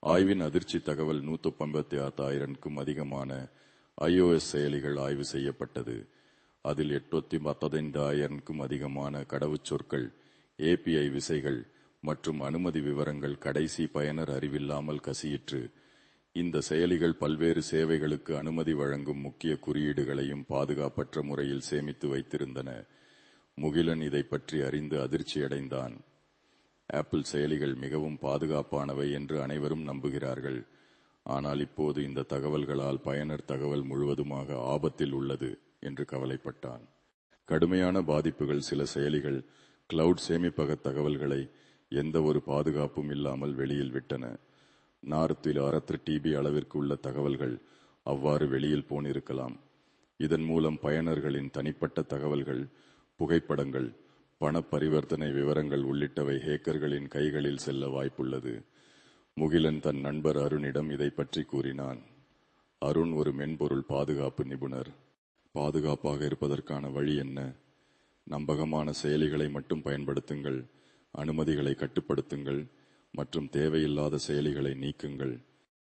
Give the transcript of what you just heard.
ஆய்வின் அதிர்ச்சி தகவல் 156,000க்கும் அதிகமான iOS செயலிகள் ஆய்வு செய்யப்பட்டது. அதில் 815,000க்கும் அதிகமான கடவுச்சொற்கள், API விசைகள் மற்றும் அனுமதி விவரங்கள் கடைசி பயனர் அறிவில்லாமல் கசியிற்று. இந்த செயலிகள் பல்வேறு சேவைகளுக்கு அனுமதி வழங்கும் முக்கிய குறியீடுகளையும் பாதுகாப்பற்ற முறையில் சேமித்து வைத்திருந்தன. முகிலன் இதை பற்றி அறிந்து அதிர்ச்சியடைந்தான். ஆப்பிள் செயலிகள் மிகவும் பாதுகாப்பானவை என்று அனைவரும் நம்புகிறார்கள். ஆனால் இப்போது இந்த தகவல்களால் பயனர் தகவல் முழுவதுமாக ஆபத்தில் உள்ளது என்று கவலைப்பட்டான். கடுமையான பாதிப்புகள்: சில செயலிகள் கிளவுட் சேமிப்பக தகவல்களை எந்த ஒரு பாதுகாப்பும் இல்லாமல் வெளியில் விட்டன. நார்த்தில் 6 TB அளவிற்கு உள்ள தகவல்கள் அவ்வாறு வெளியில் போனிருக்கலாம். இதன் மூலம் பயனர்களின் தனிப்பட்ட தகவல்கள், புகைப்படங்கள், பண பரிவர்த்தனை விவரங்கள் உள்ளிட்டவை ஹேக்கர்களின் கைகளில் செல்ல வாய்ப்புள்ளது. முகிலன் தன் நண்பர் அருணிடம் இதை பற்றி கூறினான். அருண் ஒரு மென்பொருள் பாதுகாப்பு நிபுணர். பாதுகாப்பாக இருப்பதற்கான வழி என்ன? நம்பகமான செயலிகளை மட்டும் பயன்படுத்துங்கள், அனுமதிகளை கட்டுப்படுத்துங்கள் மற்றும் தேவையில்லாத செயலிகளை நீக்குங்கள்.